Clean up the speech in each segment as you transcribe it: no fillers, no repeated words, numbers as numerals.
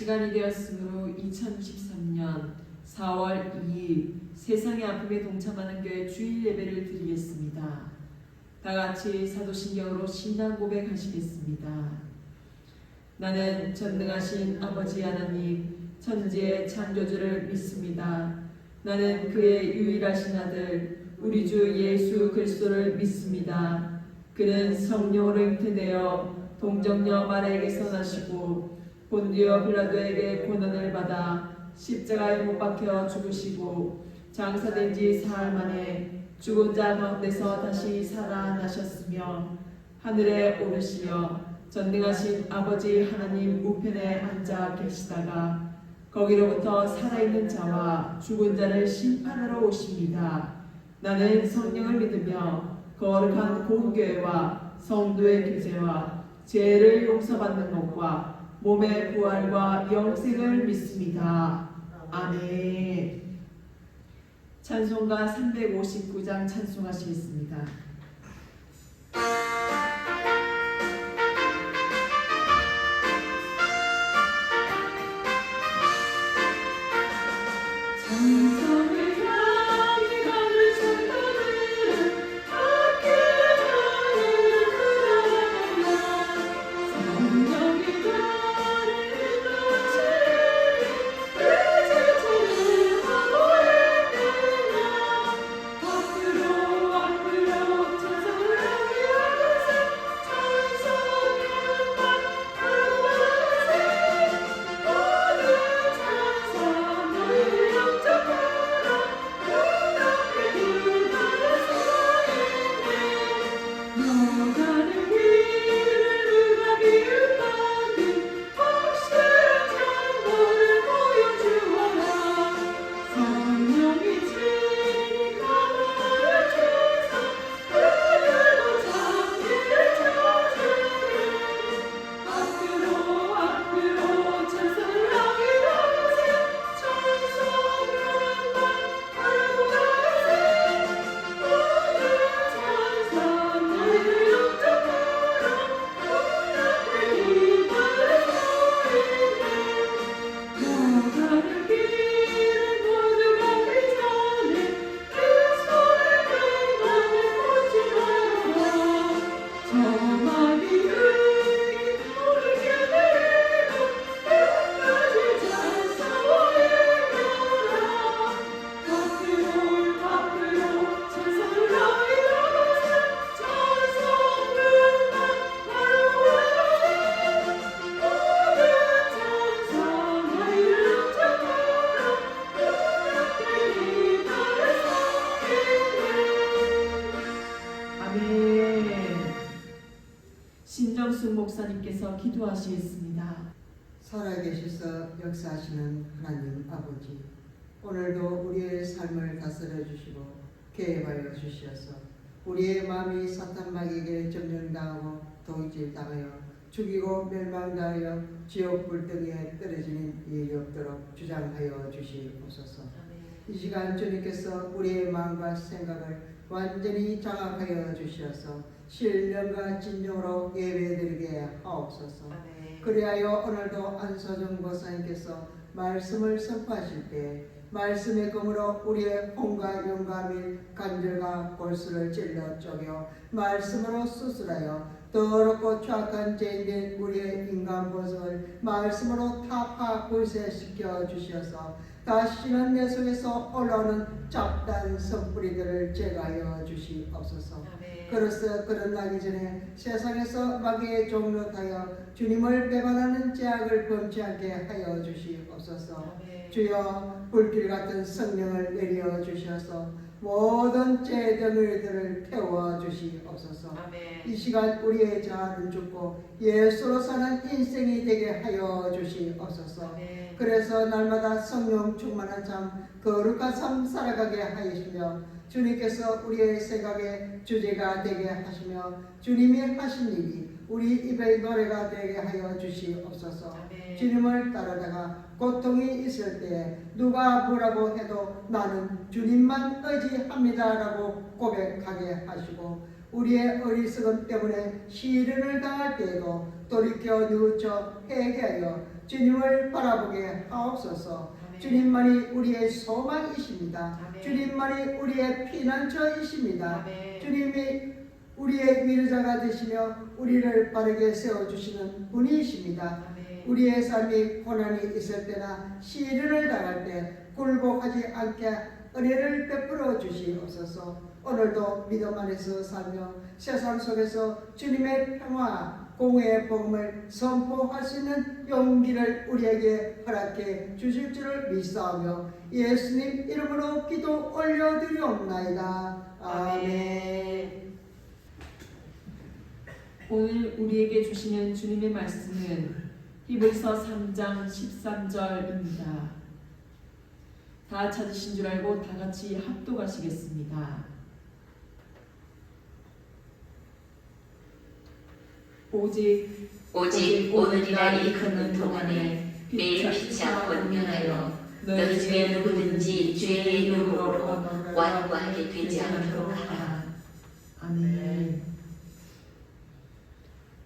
시간이 되었으므로 2023년 4월 2일 세상의 아픔에 동참하는 교회 주일 예배를 드리겠습니다. 다 같이 사도신경으로 신앙 고백하시겠습니다. 나는 전능하신 아버지 하나님 천지의 창조주를 믿습니다. 나는 그의 유일하신 아들 우리 주 예수 그리스도를 믿습니다. 그는 성령으로 잉태되어 동정녀 마리아에게서 나시고 본디오 빌라도에게 고난을 받아 십자가에 못 박혀 죽으시고 장사된 지 사흘 만에 죽은 자 가운데서 다시 살아나셨으며 하늘에 오르시며 전능하신 아버지 하나님 우편에 앉아 계시다가 거기로부터 살아있는 자와 죽은 자를 심판하러 오십니다. 나는 성령을 믿으며 거룩한 공교회와 성도의 교제와 죄를 용서받는 것과 몸의 부활과 영생을 믿습니다. 아멘. 찬송가 359장 찬송하시겠습니다. 신정숙 목사님께서 기도하시겠습니다. 살아계셔서 역사하시는 하나님 아버지, 오늘도 우리의 삶을 다스려 주시고 개입하여 주시어서 우리의 마음이 사탄마귀에게 점령당하고 도적질당하여 죽이고 멸망당하여 지옥 불덩이에 떨어지는 일이 없도록 주장하여 주시옵소서. 이 시간 주님께서 우리의 마음과 생각을 완전히 장악하여 주시어서 신령과 진정으로 예배드리게 하옵소서. 그리하여 오늘도 안서정 목사님께서 말씀을 선포하실 때 말씀의 검으로 우리의 혼과 영과 및 간절과 골수를 찔러 쪼개 말씀으로 수술하여 더럽고 추악한 죄인된 우리의 인간 모습을 말씀으로 타파 불쇄시켜 주셔서 다시는 내 속에서 올라오는 잡다한 성뿌리들을 제거하여 주시옵소서. 그로써 그러나기 전에 세상에서 마귀의 종노하여 주님을 배반하는 죄악을 범치 않게 하여 주시옵소서. 주여 불길 같은 성령을 내려 주셔서 모든 죄덩이들을 태워 주시옵소서. 이 시간 우리의 자아는 죽고 예수로 사는 인생이 되게 하여 주시옵소서. 그래서 날마다 성령 충만한 삶, 거룩한 삶 살아가게 하시며 주님께서 우리의 생각의 주제가 되게 하시며 주님이 하신 일이 우리 입의 노래가 되게 하여 주시옵소서. 주님을 따르다가 고통이 있을 때 누가 뭐라고 해도 나는 주님만 의지합니다라고 고백하게 하시고 우리의 어리석음 때문에 시련을 당할 때에도 돌이켜 뉘우쳐 회개하여 주님을 바라보게 하옵소서. 아멘. 주님만이 우리의 소망이십니다. 아멘. 주님만이 우리의 피난처이십니다. 아멘. 주님이 우리의 위로자가 되시며 우리를 바르게 세워주시는 분이십니다. 아멘. 우리의 삶이 고난이 있을 때나 시련을 당할 때 굴복하지 않게 은혜를 베풀어 주시옵소서. 오늘도 믿음 안에서 살며 세상 속에서 주님의 평화, 공의의 복음을 선포할 수 있는 용기를 우리에게 허락해 주실 줄을 믿사오며 예수님 이름으로 기도 올려드리옵나이다. 아멘. 오늘 우리에게 주시는 주님의 말씀은 히브리서 3장 13절입니다. 다 찾으신 줄 알고 다 같이 합독하시겠습니다. 오직 오늘이라 일컫는 동안에 매일 피치 않고 운명하여 너희 중에 누구든지 죄의 이름으로 완고하게 되지 않도록 하라. 아멘.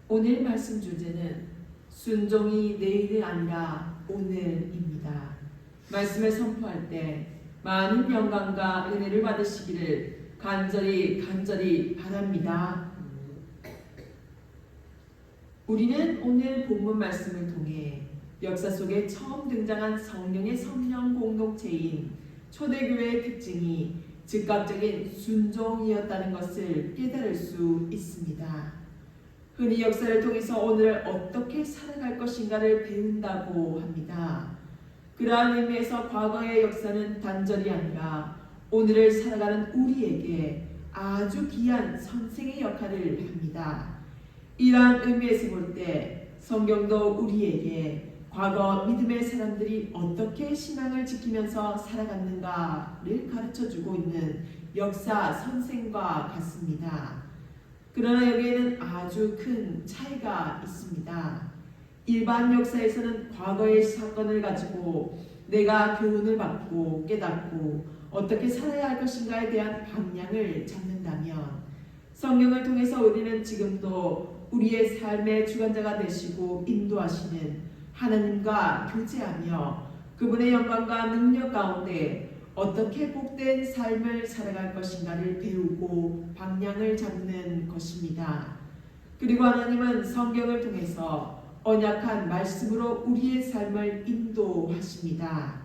오늘 말씀 주제는 순종이 내일이 아니라 오늘입니다. 말씀을 선포할 때 많은 영광과 은혜를 받으시기를 간절히 바랍니다. 우리는 오늘 본문 말씀을 통해 역사 속에 처음 등장한 성령의 성령 공동체인 초대교회의 특징이 즉각적인 순종이었다는 것을 깨달을 수 있습니다. 흔히 역사를 통해서 오늘을 어떻게 살아갈 것인가를 배운다고 합니다. 그러한 의미에서 과거의 역사는 단절이 아니라 오늘을 살아가는 우리에게 아주 귀한 선생의 역할을 합니다. 이러한 의미에서 볼 때 성경도 우리에게 과거 믿음의 사람들이 어떻게 신앙을 지키면서 살아갔는가를 가르쳐주고 있는 역사 선생과 같습니다. 그러나 여기에는 아주 큰 차이가 있습니다. 일반 역사에서는 과거의 사건을 가지고 내가 교훈을 받고 깨닫고 어떻게 살아야 할 것인가에 대한 방향을 잡는다면 성경을 통해서 우리는 지금도 우리의 삶의 주관자가 되시고 인도하시는 하나님과 교제하며 그분의 영광과 능력 가운데 어떻게 복된 삶을 살아갈 것인가를 배우고 방향을 잡는 것입니다. 그리고 하나님은 성경을 통해서 언약한 말씀으로 우리의 삶을 인도하십니다.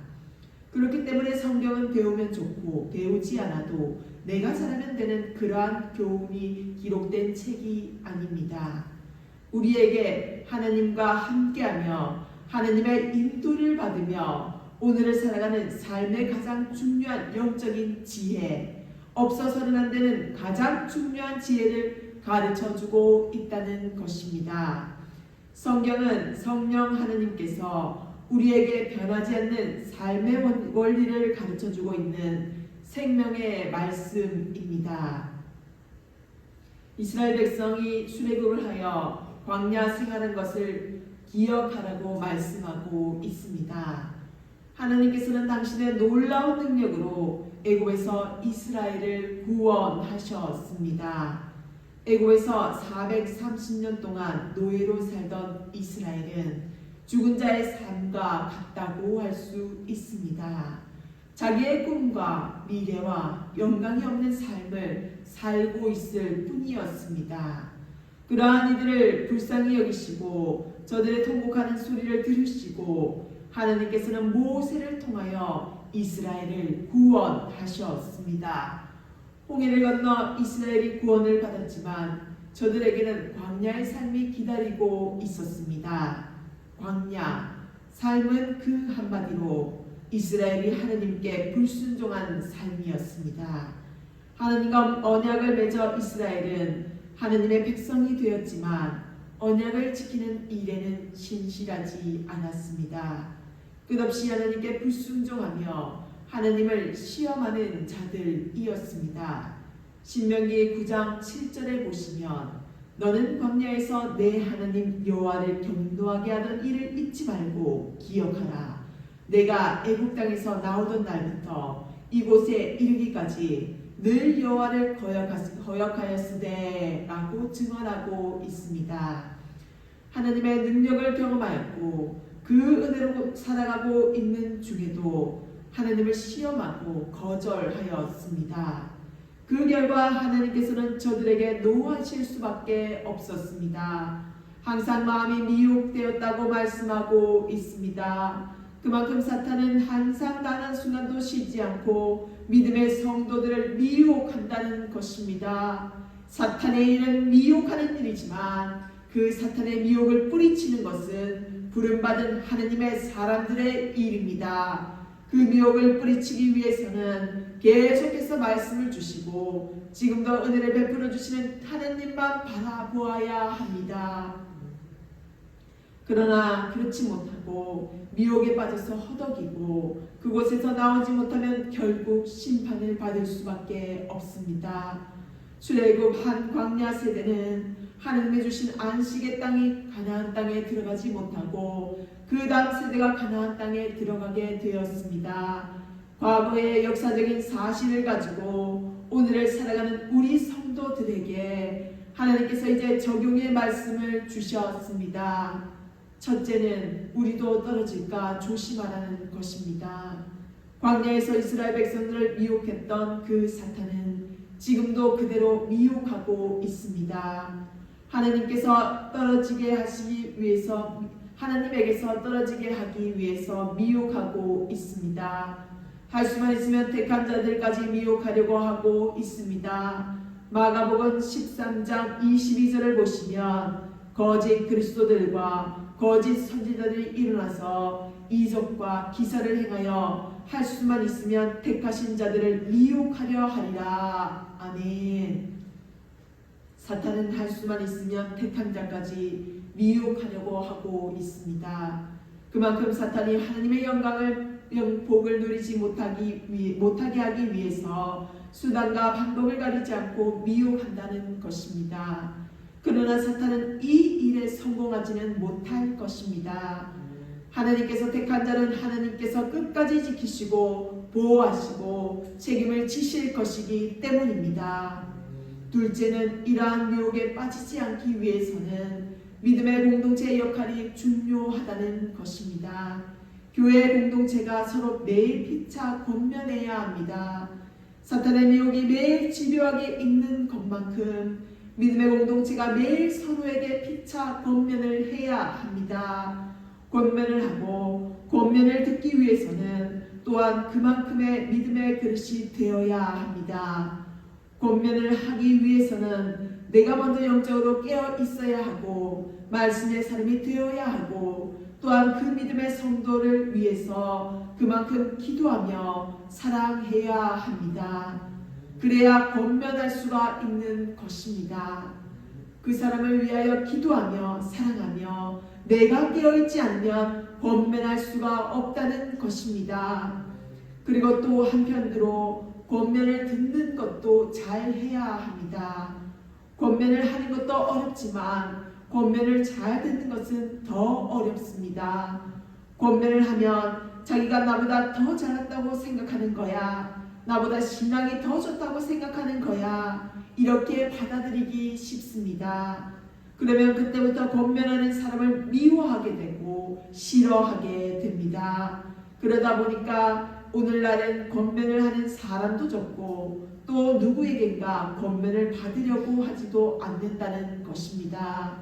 그렇기 때문에 성경은 배우면 좋고 배우지 않아도 내가 살아면 되는 그러한 교훈이 기록된 책이 아닙니다. 우리에게 하나님과 함께하며 하나님의 인도를 받으며 오늘을 살아가는 삶의 가장 중요한 영적인 지혜, 없어서는 안 되는 가장 중요한 지혜를 가르쳐주고 있다는 것입니다. 성경은 성령 하나님께서 우리에게 변하지 않는 삶의 원리를 가르쳐주고 있는 생명의 말씀입니다. 이스라엘 백성이 출애굽을 하여 광야 생활한 것을 기억하라고 말씀하고 있습니다. 하나님께서는 당신의 놀라운 능력으로 애굽에서 이스라엘을 구원하셨습니다. 애굽에서 430년 동안 노예로 살던 이스라엘은 죽은 자의 삶과 같다고 할 수 있습니다. 자기의 꿈과 미래와 영광이 없는 삶을 살고 있을 뿐이었습니다. 그러한 이들을 불쌍히 여기시고 저들의 통곡하는 소리를 들으시고 하나님께서는 모세를 통하여 이스라엘을 구원하셨습니다. 홍해를 건너 이스라엘이 구원을 받았지만 저들에게는 광야의 삶이 기다리고 있었습니다. 광야, 삶은 그 한마디로 이스라엘이 하나님께 불순종한 삶이었습니다. 하나님과 언약을 맺어 이스라엘은 하나님의 백성이 되었지만 언약을 지키는 일에는 신실하지 않았습니다. 끝없이 하나님께 불순종하며 하나님을 시험하는 자들이었습니다. 신명기 9장 7절에 보시면 너는 광야에서 내 하나님 여호와를 경노하게 하던 일을 잊지 말고 기억하라. 내가 애굽 땅에서 나오던 날부터 이곳에 이르기까지 늘 여호와를 거역하였으되 라고 증언하고 있습니다. 하나님의 능력을 경험하였고 그 은혜로 살아가고 있는 중에도 하나님을 시험하고 거절하였습니다. 그 결과 하나님께서는 저들에게 노하실 수밖에 없었습니다. 항상 마음이 미혹되었다고 말씀하고 있습니다. 그만큼 사탄은 항상 단 한순간도 쉬지 않고 믿음의 성도들을 미혹한다는 것입니다. 사탄의 일은 미혹하는 일이지만 그 사탄의 미혹을 뿌리치는 것은 부름받은 하느님의 사람들의 일입니다. 그 미혹을 뿌리치기 위해서는 계속해서 말씀을 주시고 지금도 은혜를 베풀어 주시는 하느님만 바라보아야 합니다. 그러나 그렇지 못하고 미혹에 빠져서 허덕이고 그곳에서 나오지 못하면 결국 심판을 받을 수밖에 없습니다. 출애굽 한 광야 세대는 하나님의 주신 안식의 땅이 가나안 땅에 들어가지 못하고 그 다음 세대가 가나안 땅에 들어가게 되었습니다. 과거의 역사적인 사실을 가지고 오늘을 살아가는 우리 성도들에게 하나님께서 이제 적용의 말씀을 주셨습니다. 첫째는 우리도 떨어질까 조심하라는 것입니다. 광야에서 이스라엘 백성들을 미혹했던 그 사탄은 지금도 그대로 미혹하고 있습니다. 하나님께서 떨어지게 하시기 위해서 하나님에게서 떨어지게 하기 위해서 미혹하고 있습니다. 할 수만 있으면 택한 자들까지 미혹하려고 하고 있습니다. 마가복음 13장 22절을 보시면 거짓 그리스도들과 거짓 선지자들이 일어나서 이적과 기사를 행하여 할 수만 있으면 택하신 자들을 미혹하려 하리라. 아멘. 사탄은 할 수만 있으면 택한 자까지 미혹하려고 하고 있습니다. 그만큼 사탄이 하나님의 복을 누리지 못하게 하기 위해서 수단과 방법을 가리지 않고 미혹한다는 것입니다. 그러나 사탄은 이 일에 성공하지는 못할 것입니다. 하나님께서 택한 자는 하나님께서 끝까지 지키시고 보호하시고 책임을 지실 것이기 때문입니다. 둘째는 이러한 유혹에 빠지지 않기 위해서는 믿음의 공동체의 역할이 중요하다는 것입니다. 교회 공동체가 서로 매일 피차 권면해야 합니다. 사탄의 미혹이 매일 집요하게 있는 것만큼 믿음의 공동체가 매일 서로에게 피차 권면을 해야 합니다. 권면을 하고 권면을 듣기 위해서는 또한 그만큼의 믿음의 그릇이 되어야 합니다. 권면을 하기 위해서는 내가 먼저 영적으로 깨어 있어야 하고 말씀의 사람이 되어야 하고 또한 그 믿음의 성도를 위해서 그만큼 기도하며 사랑해야 합니다. 그래야 권면할 수가 있는 것입니다. 그 사람을 위하여 기도하며 사랑하며 내가 깨어있지 않으면 권면할 수가 없다는 것입니다. 그리고 또 한편으로 권면을 듣는 것도 잘 해야 합니다. 권면을 하는 것도 어렵지만 권면을 잘 듣는 것은 더 어렵습니다. 권면을 하면 자기가 나보다 더 잘났다고 생각하는 거야. 나보다 신앙이 더 좋다고 생각하는 거야. 이렇게 받아들이기 쉽습니다. 그러면 그때부터 권면하는 사람을 미워하게 되고 싫어하게 됩니다. 그러다 보니까 오늘날은 권면을 하는 사람도 적고 또 누구에겐가 권면을 받으려고 하지도 않는다는 것입니다.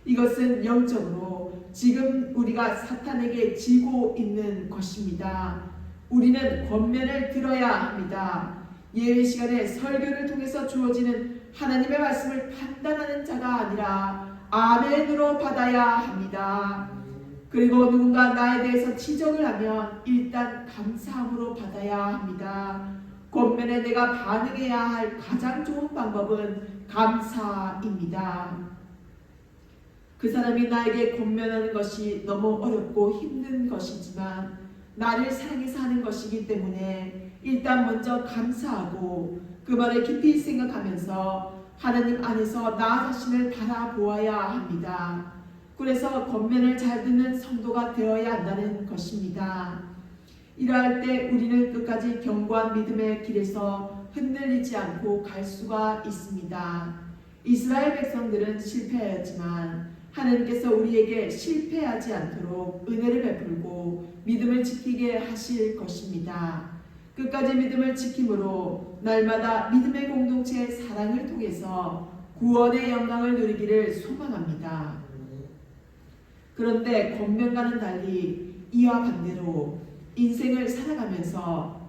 이것은 영적으로 지금 우리가 사탄에게 지고 있는 것입니다. 우리는 권면을 들어야 합니다. 예배 시간에 설교를 통해서 주어지는 하나님의 말씀을 판단하는 자가 아니라 아멘으로 받아야 합니다. 그리고 누군가 나에 대해서 지적을 하면 일단 감사함으로 받아야 합니다. 권면에 내가 반응해야 할 가장 좋은 방법은 감사입니다. 그 사람이 나에게 권면하는 것이 너무 어렵고 힘든 것이지만 나를 사랑해서 하는 것이기 때문에 일단 먼저 감사하고 그 말을 깊이 생각하면서 하나님 안에서 나 자신을 바라보아야 합니다. 그래서 권면을 잘 듣는 성도가 되어야 한다는 것입니다. 이러할 때 우리는 끝까지 견고한 믿음의 길에서 흔들리지 않고 갈 수가 있습니다. 이스라엘 백성들은 실패하였지만 하나님께서 우리에게 실패하지 않도록 은혜를 베풀고 믿음을 지키게 하실 것입니다. 끝까지 믿음을 지킴으로 날마다 믿음의 공동체의 사랑을 통해서 구원의 영광을 누리기를 소망합니다. 그런데 권면과는 달리 이와 반대로 인생을 살아가면서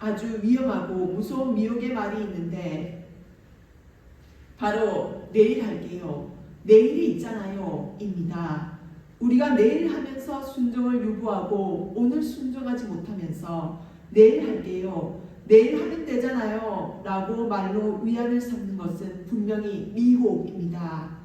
아주 위험하고 무서운 미혹의 말이 있는데 바로 내일 할게요. 내일이 있잖아요. 입니다. 우리가 내일 하면서 순종을 요구하고 오늘 순종하지 못하면서 내일 할게요. 내일 하면 되잖아요. 라고 말로 위안을 삼는 것은 분명히 미혹입니다.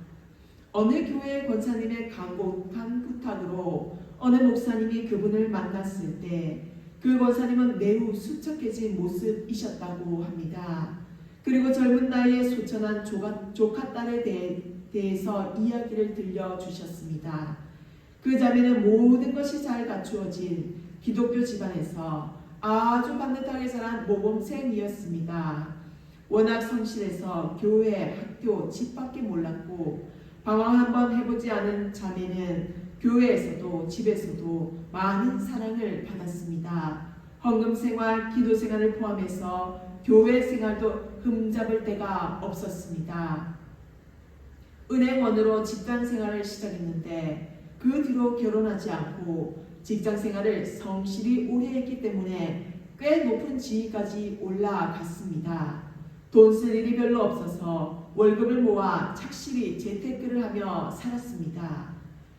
어느 교회 권사님의 간곡한 부탁으로 어느 목사님이 그분을 만났을 때 그 권사님은 매우 수척해진 모습이셨다고 합니다. 그리고 젊은 나이에 소천한 조카 딸에 대해서 이야기를 들려주셨습니다. 그 자매는 모든 것이 잘 갖추어진 기독교 집안에서 아주 반듯하게 자란 모범생이었습니다. 워낙 성실해서 교회, 학교, 집밖에 몰랐고 방황 한번 해보지 않은 자매는 교회에서도 집에서도 많은 사랑을 받았습니다. 헌금 생활, 기도 생활을 포함해서 교회 생활도 흠잡을 데가 없었습니다. 은행원으로 직장 생활을 시작했는데 그 뒤로 결혼하지 않고 직장 생활을 성실히 오래 했기 때문에 꽤 높은 지위까지 올라갔습니다. 돈 쓸 일이 별로 없어서 월급을 모아 착실히 재테크를 하며 살았습니다.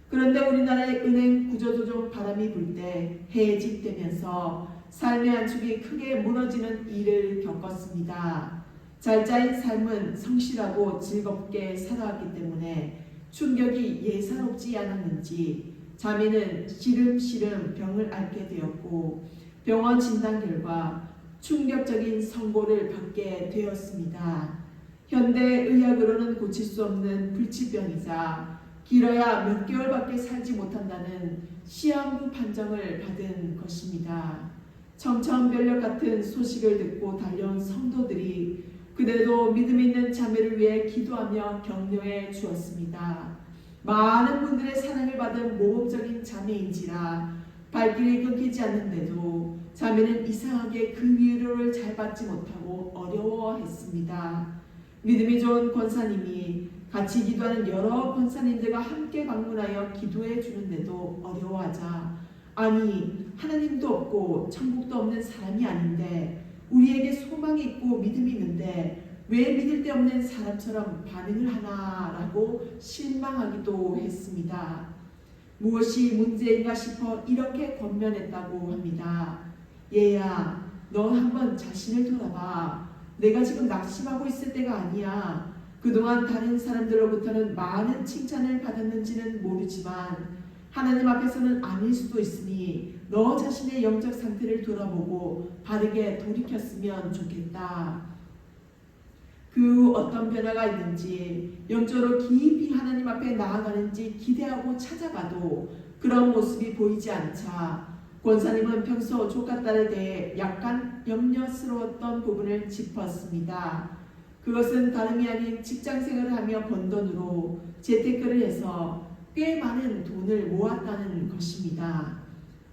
그런데 우리나라의 은행 구조도 좀 바람이 불 때 해직되면서 삶의 한 축이 크게 무너지는 일을 겪었습니다. 잘 짜인 삶은 성실하고 즐겁게 살아왔기 때문에 충격이 예사롭지 않았는지 자매는 시름시름 병을 앓게 되었고 병원 진단 결과 충격적인 선고를 받게 되었습니다. 현대의학으로는 고칠 수 없는 불치병이자 길어야 몇 개월밖에 살지 못한다는 시한부 판정을 받은 것입니다. 청천벽력 같은 소식을 듣고 달려온 성도들이 그대도 믿음 있는 자매를 위해 기도하며 격려해 주었습니다. 많은 분들의 사랑을 받은 모범적인 자매인지라 발길이 끊기지 않는데도 자매는 이상하게 그 위로를 잘 받지 못하고 어려워했습니다. 믿음이 좋은 권사님이 같이 기도하는 여러 권사님들과 함께 방문하여 기도해 주는데도 어려워하자 아니 하나님도 없고 천국도 없는 사람이 아닌데 우리에게 소망이 있고 믿음이 있는데 왜 믿을 데 없는 사람처럼 반응을 하나라고 실망하기도 했습니다. 무엇이 문제인가 싶어 이렇게 권면했다고 합니다. 얘야, 너 한번 자신을 돌아봐. 내가 지금 낙심하고 있을 때가 아니야. 그동안 다른 사람들로부터는 많은 칭찬을 받았는지는 모르지만 하나님 앞에서는 아닐 수도 있으니 너 자신의 영적 상태를 돌아보고 바르게 돌이켰으면 좋겠다. 그 어떤 변화가 있는지 영적으로 깊이 하나님 앞에 나아가는지 기대하고 찾아가도 그런 모습이 보이지 않자 권사님은 평소 조카 딸에 대해 약간 염려스러웠던 부분을 짚었습니다. 그것은 다름이 아닌 직장생활을 하며 번 돈으로 재테크를 해서 꽤 많은 돈을 모았다는 것입니다.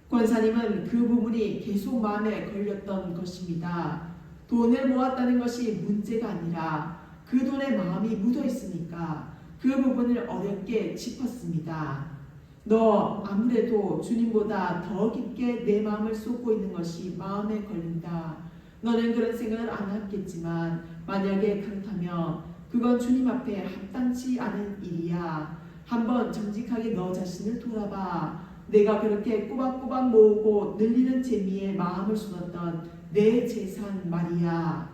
권사님은 그 부분이 계속 마음에 걸렸던 것입니다. 돈을 모았다는 것이 문제가 아니라 그 돈에 마음이 묻어 있으니까 그 부분을 어렵게 짚었습니다. 너 아무래도 주님보다 더 깊게 내 마음을 쏟고 있는 것이 마음에 걸린다. 너는 그런 생각을 안 했겠지만 만약에 그렇다면 그건 주님 앞에 합당치 않은 일이야. 한번 정직하게 너 자신을 돌아봐. 내가 그렇게 꼬박꼬박 모으고 늘리는 재미에 마음을 쏟았던 내 재산 말이야.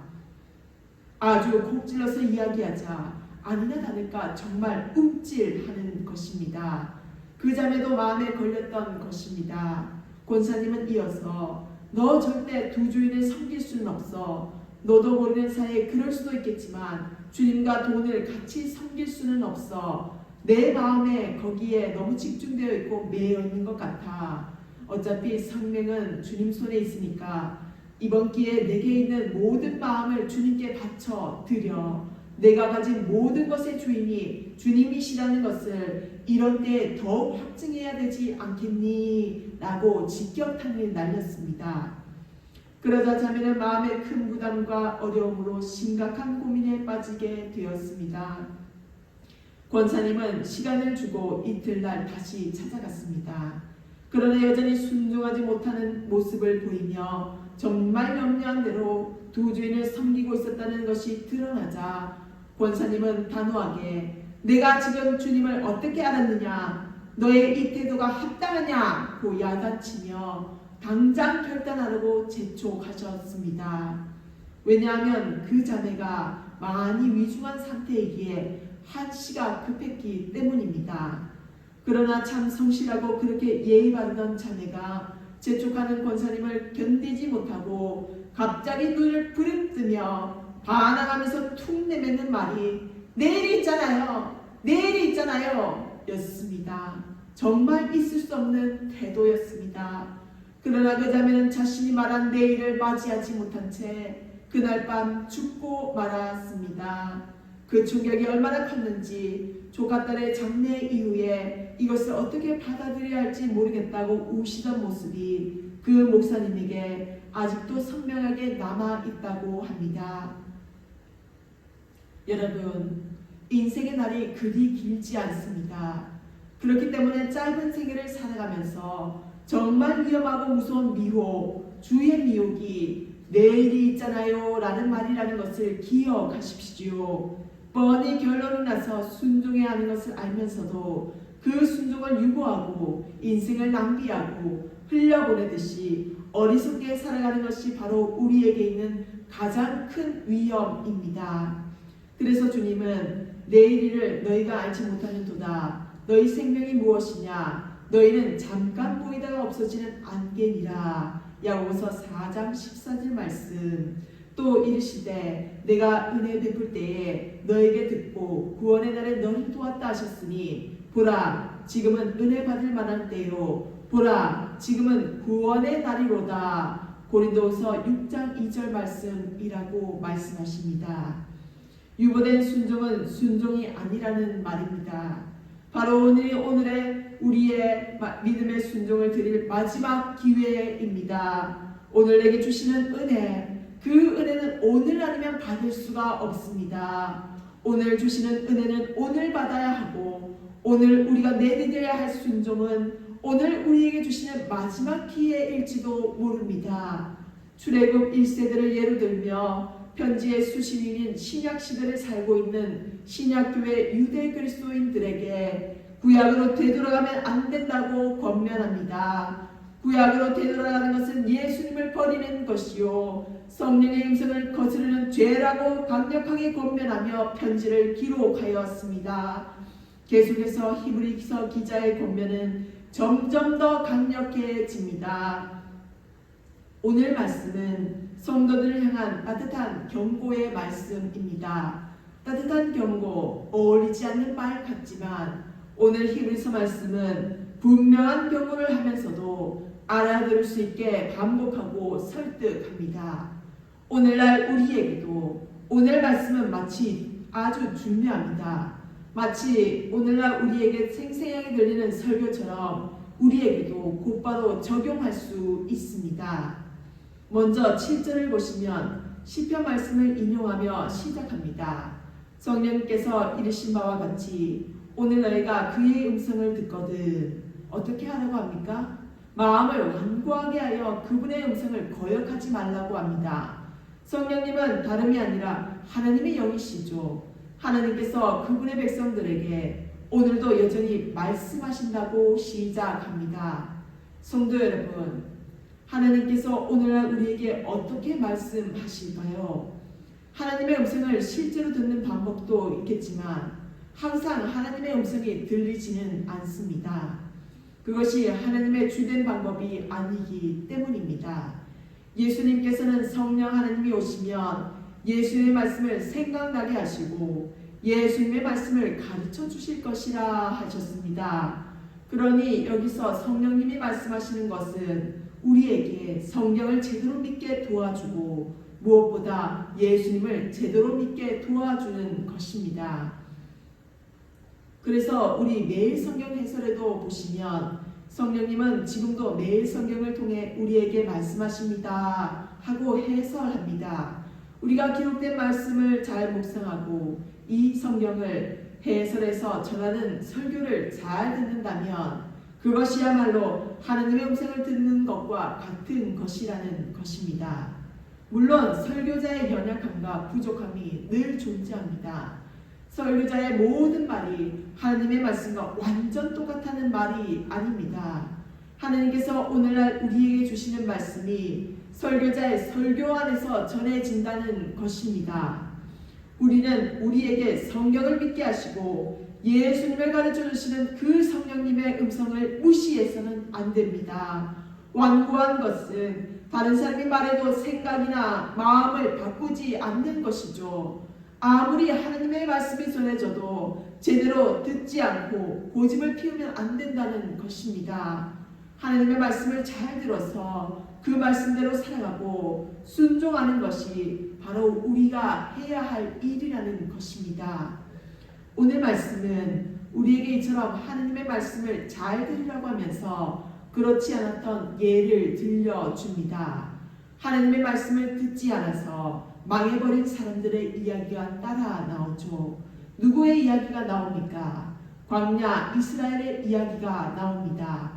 아주 콕 찔러서 이야기하자 아니나 다를까 정말 움찔하는 것입니다. 그 자매도 마음에 걸렸던 것입니다. 권사님은 이어서 너 절대 두 주인을 섬길 수는 없어. 너도 모르는 사이에 그럴 수도 있겠지만 주님과 돈을 같이 섬길 수는 없어. 내 마음에 거기에 너무 집중되어 있고 매여 있는 것 같아. 어차피 생명은 주님 손에 있으니까 이번 기회에 내게 있는 모든 마음을 주님께 바쳐 드려. 내가 가진 모든 것의 주인이 주님이시라는 것을 이런 때에 더 확증해야 되지 않겠니? 라고 직격탄을 날렸습니다. 그러자 자매는 마음의 큰 부담과 어려움으로 심각한 고민에 빠지게 되었습니다. 권사님은 시간을 주고 이틀날 다시 찾아갔습니다. 그러나 여전히 순종하지 못하는 모습을 보이며 정말 명료한 대로 두 주인을 섬기고 있었다는 것이 드러나자 권사님은 단호하게 내가 지금 주님을 어떻게 알았느냐? 너의 이 태도가 합당하냐고 야단치며 당장 결단하라고 재촉하셨습니다. 왜냐하면 그 자매가 많이 위중한 상태이기에 한시가 급했기 때문입니다. 그러나 참 성실하고 그렇게 예의 바르던 자매가 재촉하는 권사님을 견디지 못하고 갑자기 눈을 부릅뜨며 반항하면서 툭 내뱉는 말이 내일이 있잖아요 였습니다. 정말 있을 수 없는 태도였습니다. 그러나 그 자매는 자신이 말한 내일을 맞이하지 못한 채 그날 밤 죽고 말았습니다. 그 충격이 얼마나 컸는지 조카딸의 장례 이후에 이것을 어떻게 받아들여야 할지 모르겠다고 우시던 모습이 그 목사님에게 아직도 선명하게 남아있다고 합니다. 여러분, 인생의 날이 그리 길지 않습니다. 그렇기 때문에 짧은 생애를 살아가면서 정말 위험하고 무서운 미혹, 주의 미혹이 내일이 있잖아요 라는 말이라는 것을 기억하십시오. 뻔히 결론을 나서 순종해야 하는 것을 알면서도 그 순종을 유보하고 인생을 낭비하고 흘려보내듯이 어리석게 살아가는 것이 바로 우리에게 있는 가장 큰 위험입니다. 그래서 주님은 내일을 너희가 알지 못하는도다. 너희 생명이 무엇이냐? 너희는 잠깐 보이다가 없어지는 안개니라. 야고보서 4장 14절 말씀. 또 이르시되 내가 은혜 베풀 때에 너에게 듣고 구원의 날에 너를 도왔다 하셨으니 보라 지금은 은혜 받을 만한 때요 보라 지금은 구원의 날이로다. 고린도후서 6장 2절 말씀이라고 말씀하십니다. 유보된 순종은 순종이 아니라는 말입니다. 바로 오늘의 우리의 믿음의 순종을 드릴 마지막 기회입니다. 오늘 내게 주시는 은혜, 그 은혜는 오늘 아니면 받을 수가 없습니다. 오늘 주시는 은혜는 오늘 받아야 하고 오늘 우리가 내디뎌야 할 순종은 오늘 우리에게 주시는 마지막 기회일지도 모릅니다. 출애굽 1세대를 예로 들며 편지의 수신인인 신약시대를 살고 있는 신약교회 유대 그리스도인들에게 구약으로 되돌아가면 안 된다고 권면합니다. 구약으로 되돌아가는 것은 예수님을 버리는 것이요 성령의 음성을 거스르는 죄라고 강력하게 권면하며 편지를 기록하였습니다. 계속해서 히브리서 기자의 권면은 점점 더 강력해집니다. 오늘 말씀은 성도들을 향한 따뜻한 경고의 말씀입니다. 따뜻한 경고, 어울리지 않는 말 같지만 오늘 히브리서 말씀은 분명한 경고를 하면서도 알아들을 수 있게 반복하고 설득합니다. 오늘날 우리에게도 오늘 말씀은 마치 아주 중요합니다. 마치 오늘날 우리에게 생생하게 들리는 설교처럼 우리에게도 곧바로 적용할 수 있습니다. 먼저 7절을 보시면 시편 말씀을 인용하며 시작합니다. 성령께서 이르신 바와 같이 오늘 너희가 그의 음성을 듣거든 어떻게 하라고 합니까? 마음을 완고하게 하여 그분의 음성을 거역하지 말라고 합니다. 성령님은 다름이 아니라 하나님의 영이시죠. 하나님께서 그분의 백성들에게 오늘도 여전히 말씀하신다고 시작합니다. 성도 여러분, 하나님께서 오늘날 우리에게 어떻게 말씀하실까요? 하나님의 음성을 실제로 듣는 방법도 있겠지만 항상 하나님의 음성이 들리지는 않습니다. 그것이 하나님의 주된 방법이 아니기 때문입니다. 예수님께서는 성령 하나님이 오시면 예수님의 말씀을 생각나게 하시고 예수님의 말씀을 가르쳐 주실 것이라 하셨습니다. 그러니 여기서 성령님이 말씀하시는 것은 우리에게 성경을 제대로 믿게 도와주고 무엇보다 예수님을 제대로 믿게 도와주는 것입니다. 그래서 우리 매일 성경 해설에도 보시면 성령님은 지금도 매일 성경을 통해 우리에게 말씀하십니다 하고 해설합니다. 우리가 기록된 말씀을 잘 묵상하고 이 성경을 해설해서 전하는 설교를 잘 듣는다면 그것이야말로 하나님의 음성을 듣는 것과 같은 것이라는 것입니다. 물론 설교자의 연약함과 부족함이 늘 존재합니다. 설교자의 모든 말이 하나님의 말씀과 완전 똑같다는 말이 아닙니다. 하나님께서 오늘날 우리에게 주시는 말씀이 설교자의 설교 안에서 전해진다는 것입니다. 우리는 우리에게 성경을 믿게 하시고 예수님을 가르쳐 주시는 그 성령님의 음성을 무시해서는 안 됩니다. 완고한 것은 다른 사람이 말해도 생각이나 마음을 바꾸지 않는 것이죠. 아무리 하나님의 말씀이 전해져도 제대로 듣지 않고 고집을 피우면 안 된다는 것입니다. 하나님의 말씀을 잘 들어서 그 말씀대로 살아가고 순종하는 것이 바로 우리가 해야 할 일이라는 것입니다. 오늘 말씀은 우리에게 이처럼 하나님의 말씀을 잘 들으라고 하면서 그렇지 않았던 예를 들려줍니다. 하나님의 말씀을 듣지 않아서 망해버린 사람들의 이야기가 따라 나오죠. 누구의 이야기가 나옵니까? 광야 이스라엘의 이야기가 나옵니다.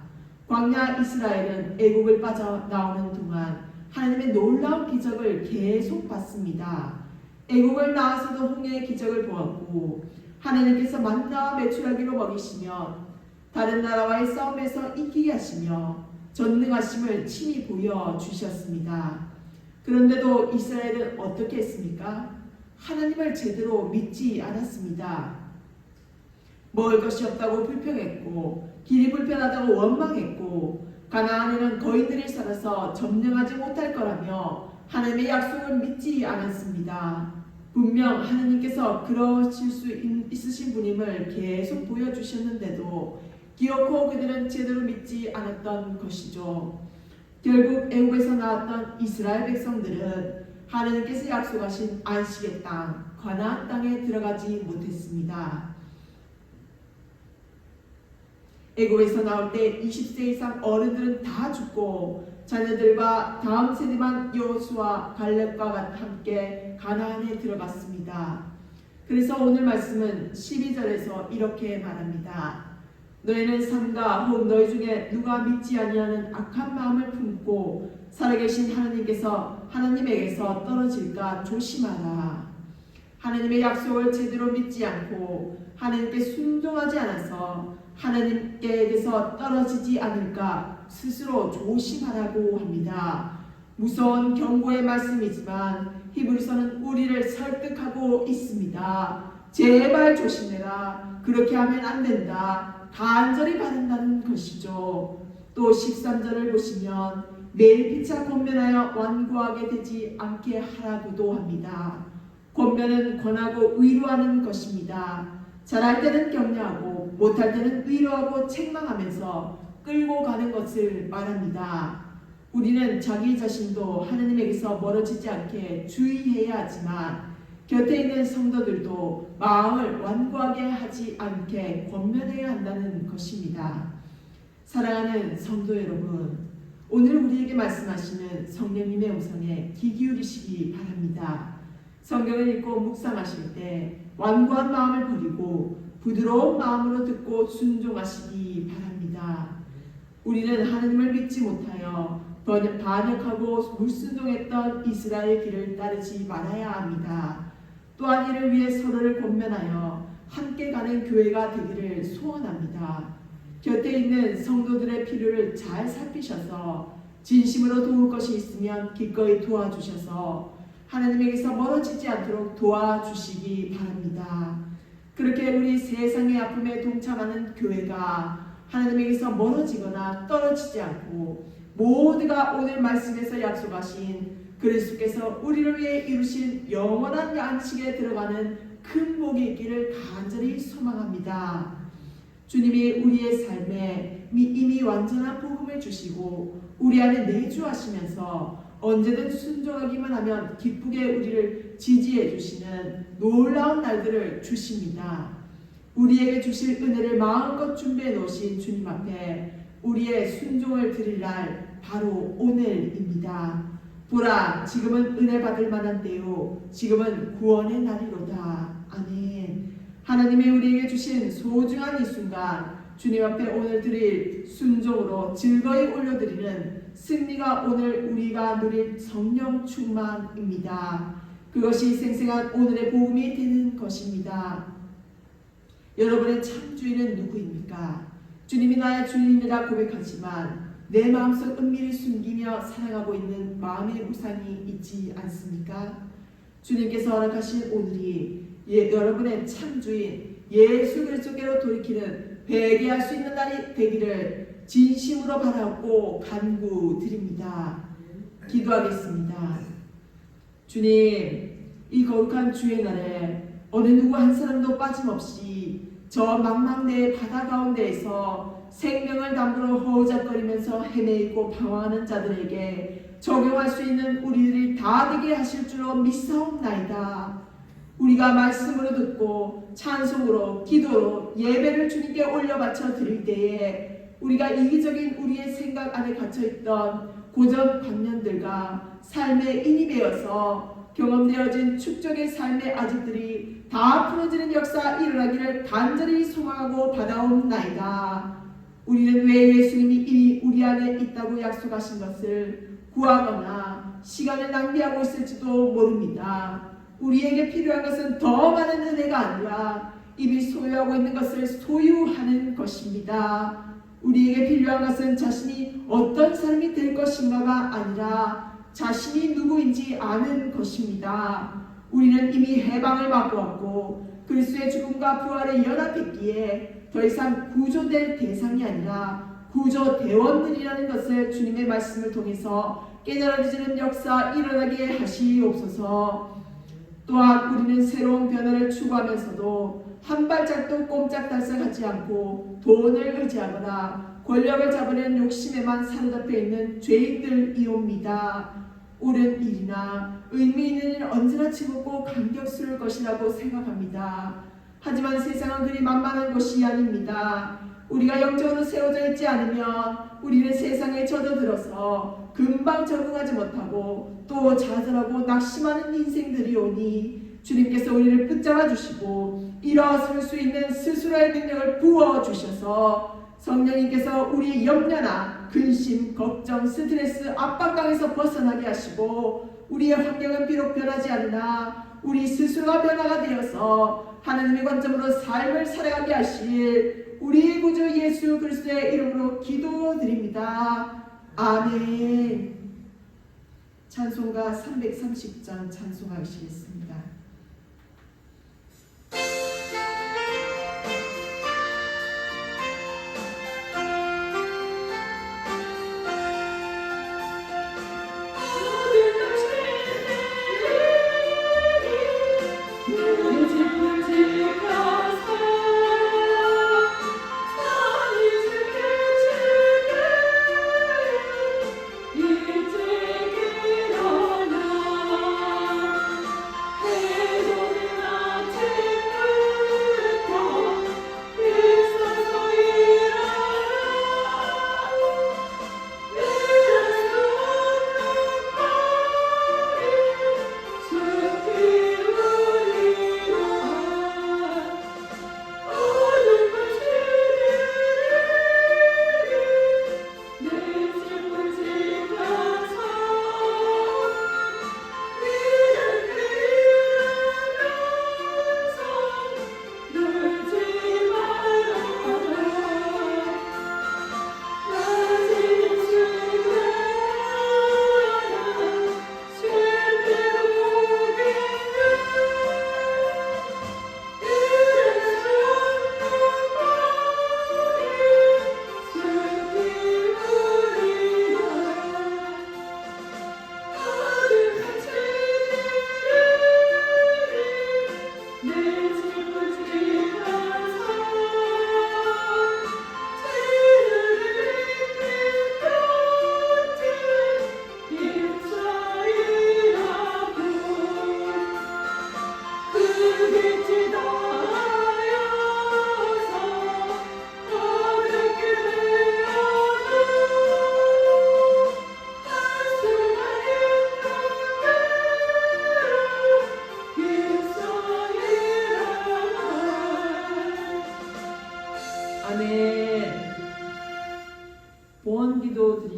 광야 이스라엘은 애국을 빠져나오는 동안 하나님의 놀라운 기적을 계속 봤습니다. 애국을 나와서도 홍해의 기적을 보았고 하나님께서 만나와 메추라기로 먹이시며 다른 나라와의 싸움에서 이기게 하시며 전능하심을 친히 보여주셨습니다. 그런데도 이스라엘은 어떻게 했습니까? 하나님을 제대로 믿지 않았습니다. 먹을 것이 없다고 불평했고 길이 불편하다고 원망했고 가나안에는 거인들이 살아서 점령하지 못할 거라며 하나님의 약속을 믿지 않았습니다. 분명 하나님께서 그러실 수 있으신 분임을 계속 보여주셨는데도 기어코 그들은 제대로 믿지 않았던 것이죠. 결국 애국에서 나왔던 이스라엘 백성들은 하나님께서 약속하신 안식의 땅, 가나안 땅에 들어가지 못했습니다. 애국에서 나올 때 20세 이상 어른들은 다 죽고 자녀들과 다음 세대만 여호수아 갈렙과 함께 가나안에 들어갔습니다. 그래서 오늘 말씀은 12절에서 이렇게 말합니다. 너희는 삼가 혹 너희 중에 누가 믿지 아니하는 악한 마음을 품고 살아계신 하나님에게서 떨어질까 조심하라. 하나님의 약속을 제대로 믿지 않고 하나님께 순종하지 않아서 하나님께서 떨어지지 않을까 스스로 조심하라고 합니다. 무서운 경고의 말씀이지만 히브리서는 우리를 설득하고 있습니다. 제발 조심해라. 그렇게 하면 안 된다. 간절히 바란다는 것이죠. 또 13절을 보시면 매일 피차 권면하여 완고하게 되지 않게 하라고도 합니다. 권면은 권하고 위로하는 것입니다. 잘할 때는 격려하고 못할 때는 위로하고 책망하면서 끌고 가는 것을 말합니다. 우리는 자기 자신도 하나님에게서 멀어지지 않게 주의해야 하지만 곁에 있는 성도들도 마음을 완고하게 하지 않게 권면해야 한다는 것입니다. 사랑하는 성도 여러분, 오늘 우리에게 말씀하시는 성령님의 음성에 귀 기울이시기 바랍니다. 성경을 읽고 묵상하실 때 완고한 마음을 버리고 부드러운 마음으로 듣고 순종하시기 바랍니다. 우리는 하나님을 믿지 못하여 반역하고 불순종했던 이스라엘 길을 따르지 말아야 합니다. 또한 이를 위해 서로를 권면하여 함께 가는 교회가 되기를 소원합니다. 곁에 있는 성도들의 필요를 잘 살피셔서 진심으로 도울 것이 있으면 기꺼이 도와주셔서 하나님에게서 멀어지지 않도록 도와주시기 바랍니다. 그렇게 우리 세상의 아픔에 동참하는 교회가 하나님에게서 멀어지거나 떨어지지 않고 모두가 오늘 말씀에서 약속하신 그리스도께서 우리를 위해 이루신 영원한 안식에 들어가는 큰 복이 있기를 간절히 소망합니다. 주님이 우리의 삶에 이미 완전한 복음을 주시고 우리 안에 내주하시면서 언제든 순종하기만 하면 기쁘게 우리를 지지해 주시는 놀라운 날들을 주십니다. 우리에게 주실 은혜를 마음껏 준비해 놓으신 주님 앞에 우리의 순종을 드릴 날 바로 오늘입니다. 보라, 지금은 은혜 받을 만한 때요, 지금은 구원의 날이로다. 아멘. 하나님이 우리에게 주신 소중한 이 순간, 주님 앞에 오늘 드릴 순종으로 즐거이 올려드리는 승리가 오늘 우리가 누릴 성령 충만입니다. 그것이 생생한 오늘의 복음이 되는 것입니다. 여러분의 참 주인은 누구입니까? 주님이 나의 주인이라 고백하지만 내 마음속 은밀히 숨기며 살아가고 있는 마음의 우상이 있지 않습니까? 주님께서 허락하신 오늘이 여러분의 참 주인 예수 그리스도께로 돌이키는 회개할 수 있는 날이 되기를 진심으로 바라고 간구드립니다. 기도하겠습니다. 주님, 이 거룩한 주의 날에 어느 누구 한 사람도 빠짐없이 저 망망대해 바다 가운데에서 생명을 담보로 허우적거리면서 헤매이고 방황하는 자들에게 적용할 수 있는 우리들이 다 되게 하실 줄로 믿사옵나이다. 우리가 말씀으로 듣고 찬송으로 기도로 예배를 주님께 올려 바쳐 드릴 때에 우리가 이기적인 우리의 생각 안에 갇혀있던 고정관념들과 삶에 인입되어서 경험되어진 축적의 삶의 아직들이 다 풀어지는 역사 일어나기를 간절히 소망하고 받아옵나이다. 우리는 왜 예수님이 이미 우리 안에 있다고 약속하신 것을 구하거나 시간을 낭비하고 있을지도 모릅니다. 우리에게 필요한 것은 더 많은 은혜가 아니라 이미 소유하고 있는 것을 소유하는 것입니다. 우리에게 필요한 것은 자신이 어떤 사람이 될 것인가가 아니라 자신이 누구인지 아는 것입니다. 우리는 이미 해방을 맛보았고 그리스도의 죽음과 부활에 연합했기에 더 이상 구조될 대상이 아니라 구조대원들이라는 것을 주님의 말씀을 통해서 깨달아지는 역사 일어나게 하시옵소서. 또한 우리는 새로운 변화를 추구하면서도 한 발짝도 꼼짝달싹하지 않고 돈을 의지하거나 권력을 잡으려는 욕심에만 사로잡혀 있는 죄인들이옵니다. 옳은 일이나 의미 있는 일 언제나 치솟고 감격스러울 것이라고 생각합니다. 하지만 세상은 그리 만만한 것이 아닙니다. 우리가 영적으로 세워져 있지 않으면 우리는 세상에 젖어들어서 금방 적응하지 못하고 또 좌절하고 낙심하는 인생들이 오니 주님께서 우리를 붙잡아 주시고 일어설 수 있는 스스로의 능력을 부어주셔서 성령님께서 우리의 염려나 근심, 걱정, 스트레스, 압박감에서 벗어나게 하시고 우리의 환경은 비록 변하지 않으나 우리 스스로가 변화가 되어서 하나님의 관점으로 삶을 살아가게 하실 우리의 구주 예수 그리스도의 이름으로 기도드립니다. 아멘. 찬송가 330장 찬송하시겠습니다. 일찍 일어나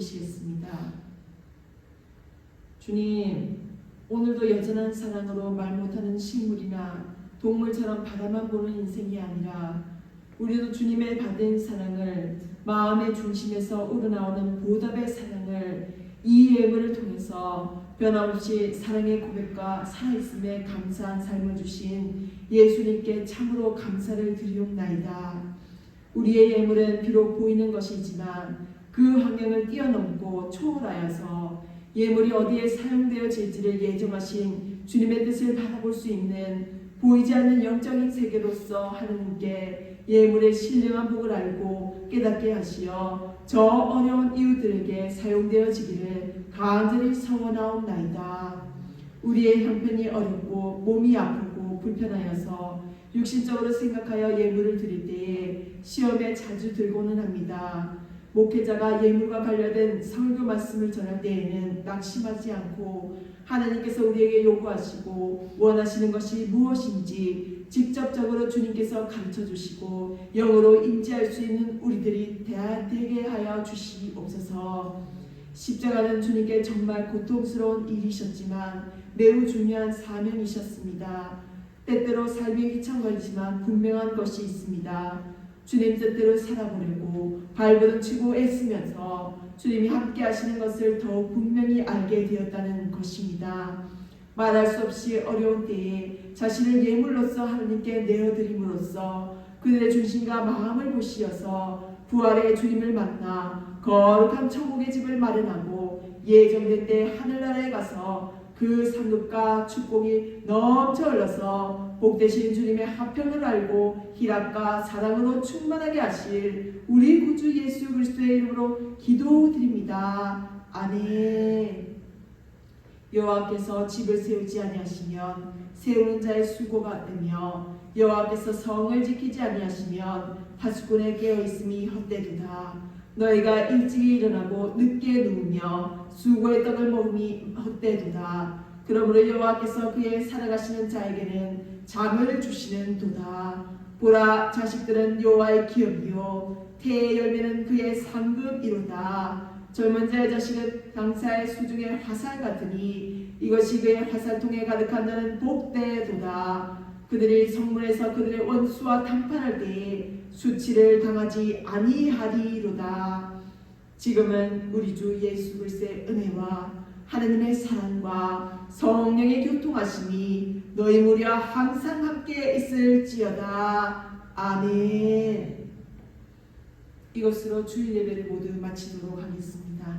보시겠습니다. 주님, 오늘도 여전한 사랑으로 말 못하는 식물이나 동물처럼 바라만 보는 인생이 아니라 우리도 주님의 받은 사랑을 마음의 중심에서 우러나오는 보답의 사랑을 이 예물을 통해서 변함없이 사랑의 고백과 살아있음에 감사한 삶을 주신 예수님께 참으로 감사를 드리옵나이다. 우리의 예물은 비록 보이는 것이지만 그 환경을 뛰어넘고 초월하여서 예물이 어디에 사용되어질지를 예정하신 주님의 뜻을 바라볼 수 있는 보이지 않는 영적인 세계로서 하느님께 예물의 신령한 복을 알고 깨닫게 하시어 저 어려운 이웃들에게 사용되어지기를 간절히 서원하옵나이다. 우리의 형편이 어렵고 몸이 아프고 불편하여서 육신적으로 생각하여 예물을 드릴 때에 시험에 자주 들고는 합니다. 목회자가 예물과 관련된 설교 말씀을 전할 때에는 낙심하지 않고 하나님께서 우리에게 요구하시고 원하시는 것이 무엇인지 직접적으로 주님께서 가르쳐 주시고 영으로 인지할 수 있는 우리들이 되게 하여 주시옵소서. 십자가는 주님께 정말 고통스러운 일이셨지만 매우 중요한 사명이셨습니다. 때때로 삶이 휘청거리지만 분명한 것이 있습니다. 주님 뜻대로 살아보려고 발버둥치고 애쓰면서 주님이 함께 하시는 것을 더욱 분명히 알게 되었다는 것입니다. 말할 수 없이 어려운 때에 자신을 예물로서 하나님께 내어드림으로써 그들의 중심과 마음을 보시어서 부활의 주님을 만나 거룩한 천국의 집을 마련하고 예정된 때 하늘나라에 가서 그 상급과 축복이 넘쳐 흘러서 복되신 주님의 화평을 알고 희락과 사랑으로 충만하게 하실 우리 구주 예수 그리스도의 이름으로 기도드립니다. 아멘. 여호와께서 집을 세우지 아니하시면 세우는 자의 수고가 되며 여호와께서 성을 지키지 아니하시면 파수꾼의 깨어있음이 헛되도다. 너희가 일찍이 일어나고 늦게 누우며 수고의 떡을 먹음이 헛되도다. 그러므로 여호와께서 그의 살아가시는 자에게는 잠을 주시는도다. 보라, 자식들은 여호와의 기업이요 태의 열매는 그의 상급이로다. 젊은 자의 자식은 강사의 수중의 화살 같으니 이것이 그의 화살통에 가득한 자는 복되도다. 그들이 성문에서 그들의 원수와談판할 때에 수치를 당하지 아니하리로다. 지금은 우리 주 예수 그리스도의 은혜와 하나님의 사랑과 성령의 교통하심이 너희 무리와 항상 함께 있을지어다. 아멘. 이것으로 주일 예배를 모두 마치도록 하겠습니다.